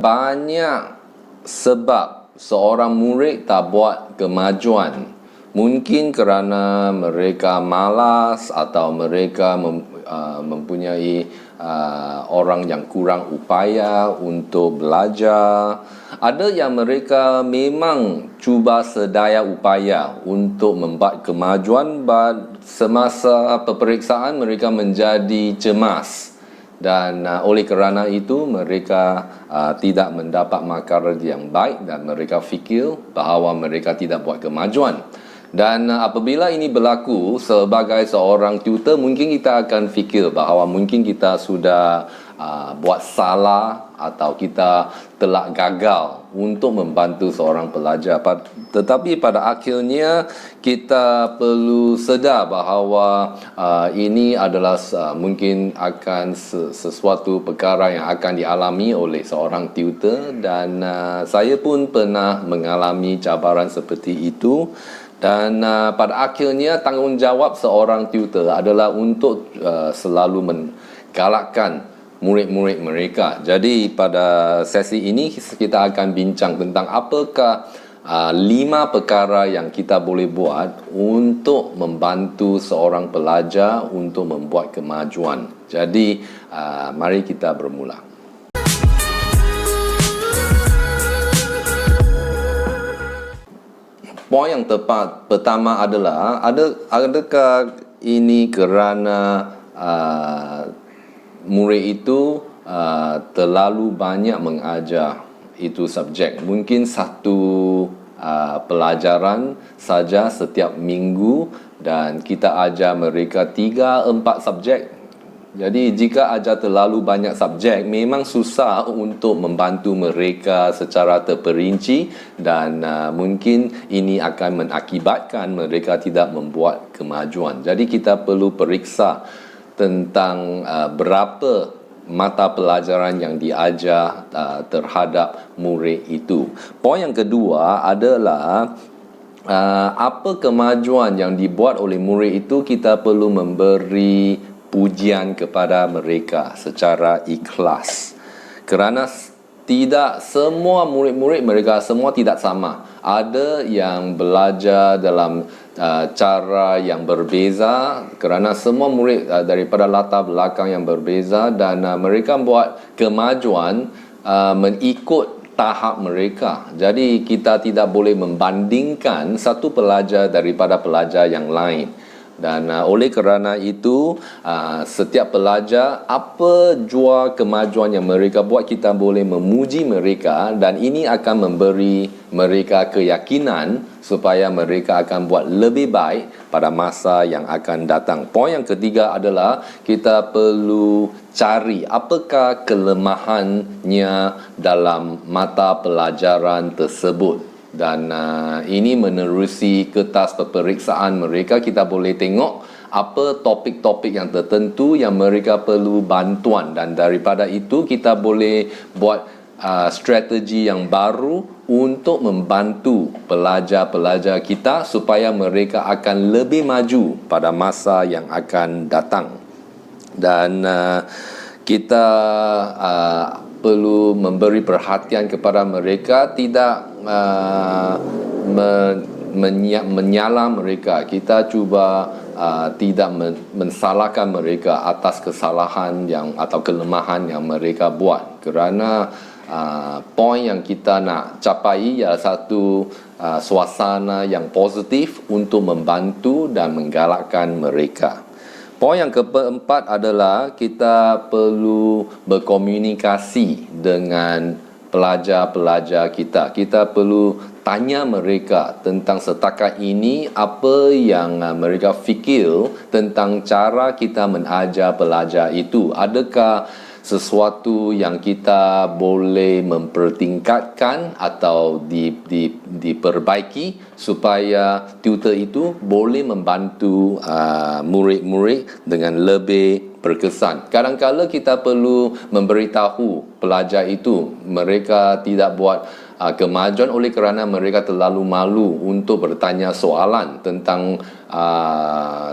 Banyak sebab seorang murid tak buat kemajuan. Mungkin kerana mereka malas atau mereka mempunyai orang yang kurang upaya untuk belajar. Ada yang mereka memang cuba sedaya upaya untuk membuat kemajuan, semasa peperiksaan mereka menjadi cemas. Dan oleh kerana itu mereka tidak mendapat markah yang baik dan mereka fikir bahawa mereka tidak buat kemajuan. Dan apabila ini berlaku sebagai seorang tutor, mungkin kita akan fikir bahawa mungkin kita sudah buat salah atau kita telah gagal untuk membantu seorang pelajar. Tetapi pada akhirnya kita perlu sedar bahawa ini adalah mungkin akan sesuatu perkara yang akan dialami oleh seorang tutor, dan saya pun pernah mengalami cabaran seperti itu. Dan pada akhirnya tanggungjawab seorang tutor adalah untuk selalu menggalakkan murid-murid mereka. Jadi pada sesi ini kita akan bincang tentang apakah 5 perkara yang kita boleh buat untuk membantu seorang pelajar untuk membuat kemajuan. Jadi mari kita bermula. Poin yang tepat pertama adalah adakah ini kerana murid itu terlalu banyak mengajar itu subjek. Mungkin satu pelajaran saja setiap minggu dan kita ajar mereka 3-4 subjek. Jadi jika ajar terlalu banyak subjek, memang susah untuk membantu mereka secara terperinci, dan mungkin ini akan mengakibatkan mereka tidak membuat kemajuan. Jadi kita perlu periksa tentang berapa mata pelajaran yang diajar terhadap murid itu. Poin yang kedua adalah apa kemajuan yang dibuat oleh murid itu, kita perlu memberi pujian kepada mereka secara ikhlas. Kerana tidak semua murid-murid mereka semua tidak sama. Ada yang belajar dalam cara yang berbeza, kerana semua murid daripada latar belakang yang berbeza, dan mereka buat kemajuan mengikut tahap mereka. Jadi kita tidak boleh membandingkan satu pelajar daripada pelajar yang lain. Dan oleh kerana itu, setiap pelajar, apa jua kemajuan yang mereka buat, kita boleh memuji mereka, dan ini akan memberi mereka keyakinan supaya mereka akan buat lebih baik pada masa yang akan datang. Poin yang ketiga adalah kita perlu cari apakah kelemahannya dalam mata pelajaran tersebut. Dan ini menerusi kertas peperiksaan mereka. Kita boleh tengok apa topik-topik yang tertentu yang mereka perlu bantuan, dan daripada itu kita boleh buat strategi yang baru untuk membantu pelajar-pelajar kita supaya mereka akan lebih maju pada masa yang akan datang. Dan kita perlu memberi perhatian kepada mereka, tidak menyala mereka. Kita cuba tidak mensalahkan mereka atas kesalahan atau kelemahan yang mereka buat, kerana poin yang kita nak capai ialah satu suasana yang positif untuk membantu dan menggalakkan mereka. Poin yang keempat adalah kita perlu berkomunikasi dengan pelajar-pelajar kita. Kita perlu tanya mereka tentang setakat ini apa yang mereka fikir tentang cara kita mengajar pelajar itu. Adakah sesuatu yang kita boleh mempertingkatkan atau diperbaiki supaya tutor itu boleh membantu murid-murid dengan lebih berkesan. Kadang-kadang kita perlu memberitahu pelajar itu mereka tidak buat kemajuan oleh kerana mereka terlalu malu untuk bertanya soalan tentang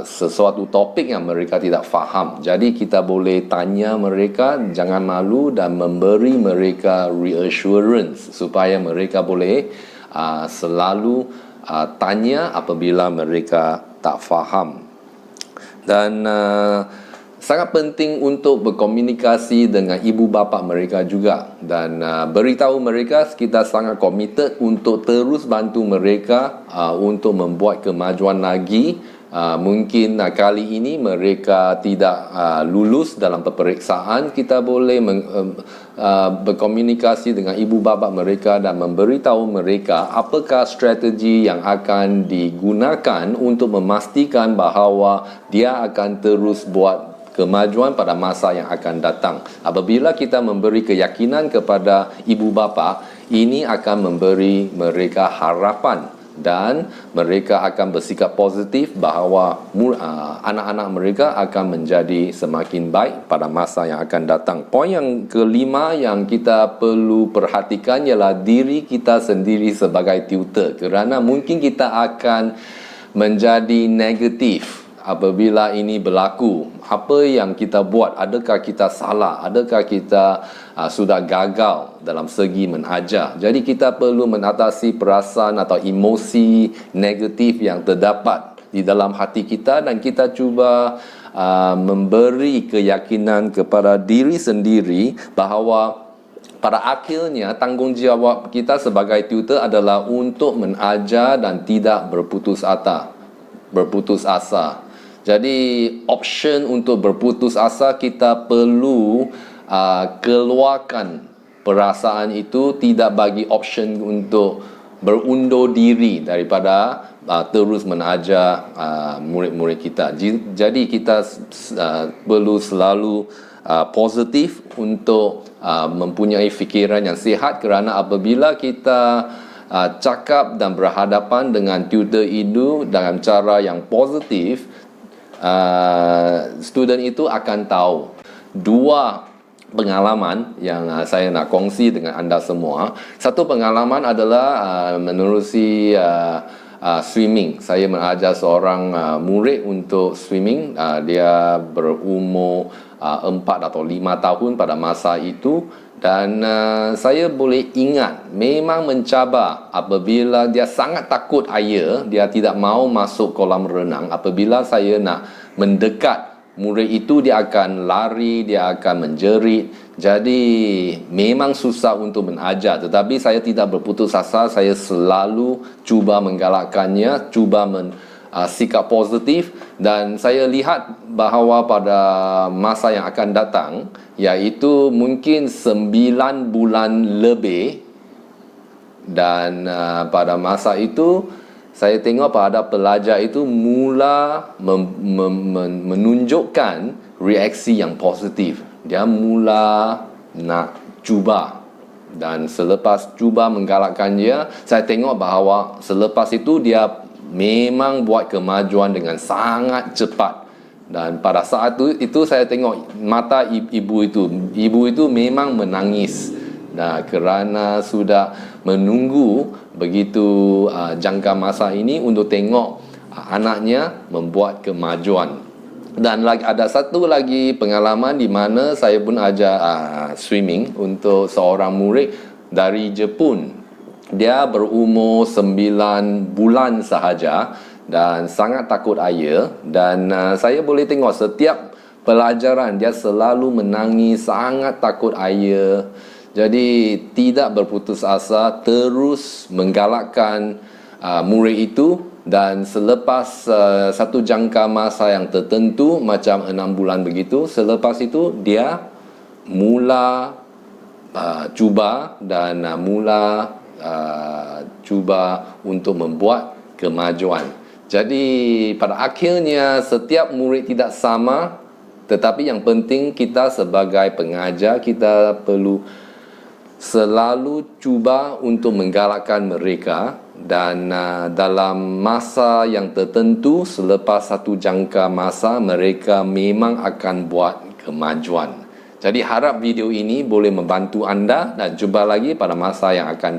sesuatu topik yang mereka tidak faham. Jadi kita boleh tanya mereka, jangan malu, dan memberi mereka reassurance supaya mereka boleh selalu tanya apabila mereka tak faham. Dan sangat penting untuk berkomunikasi dengan ibu bapa mereka juga, dan beritahu mereka kita sangat committed untuk terus bantu mereka untuk membuat kemajuan lagi. Mungkin kali ini mereka tidak lulus dalam peperiksaan, kita boleh berkomunikasi dengan ibu bapa mereka dan memberitahu mereka apakah strategi yang akan digunakan untuk memastikan bahawa dia akan terus buat kemajuan pada masa yang akan datang. Apabila kita memberi keyakinan kepada ibu bapa, ini akan memberi mereka harapan dan mereka akan bersikap positif bahawa anak-anak mereka akan menjadi semakin baik pada masa yang akan datang. Poin yang kelima yang kita perlu perhatikan ialah diri kita sendiri sebagai tutor, kerana mungkin kita akan menjadi negatif apabila ini berlaku. Apa yang kita buat, adakah kita salah, adakah kita sudah gagal dalam segi mengajar. Jadi kita perlu mengatasi perasaan atau emosi negatif yang terdapat di dalam hati kita, dan kita cuba memberi keyakinan kepada diri sendiri bahawa pada akhirnya tanggungjawab kita sebagai tutor adalah untuk mengajar dan tidak berputus asa. Jadi option untuk berputus asa, kita perlu keluarkan perasaan itu, tidak bagi option untuk berundur diri daripada terus mengajar murid-murid kita. Jadi kita perlu selalu positif untuk mempunyai fikiran yang sihat, kerana apabila kita cakap dan berhadapan dengan tutor itu dengan cara yang positif, student itu akan tahu. Dua pengalaman yang saya nak kongsi dengan anda semua. Satu pengalaman adalah menerusi swimming. Saya mengajar seorang murid untuk swimming. Dia berumur 4 atau 5 tahun pada masa itu. Dan saya boleh ingat, memang mencabar apabila dia sangat takut air, dia tidak mahu masuk kolam renang. Apabila saya nak mendekat murid itu, dia akan lari, dia akan menjerit. Jadi memang susah untuk mengajar, tetapi saya tidak berputus asa. Saya selalu cuba menggalakkannya, cuba sikap positif, dan saya lihat bahawa pada masa yang akan datang, iaitu mungkin 9 bulan lebih, dan pada masa itu saya tengok pada pelajar itu mula menunjukkan reaksi yang positif. Dia mula nak cuba, dan selepas cuba menggalakkan dia, saya tengok bahawa selepas itu dia memang buat kemajuan dengan sangat cepat. Dan pada saat itu saya tengok mata ibu itu memang menangis. Nah, kerana sudah menunggu begitu jangka masa ini untuk tengok anaknya membuat kemajuan. Dan ada satu lagi pengalaman di mana saya pun ajar swimming untuk seorang murid dari Jepun. Dia berumur 9 bulan sahaja dan sangat takut air, dan saya boleh tengok setiap pelajaran dia selalu menangis, sangat takut air. Jadi tidak berputus asa, terus menggalakkan murid itu, dan selepas satu jangka masa yang tertentu macam 6 bulan begitu, selepas itu dia mula cuba dan cuba untuk membuat kemajuan. Jadi pada akhirnya setiap murid tidak sama, tetapi yang penting kita sebagai pengajar, kita perlu selalu cuba untuk menggalakkan mereka, dan dalam masa yang tertentu, selepas satu jangka masa, mereka memang akan buat kemajuan. Jadi harap video ini boleh membantu anda, dan jumpa lagi pada masa yang akan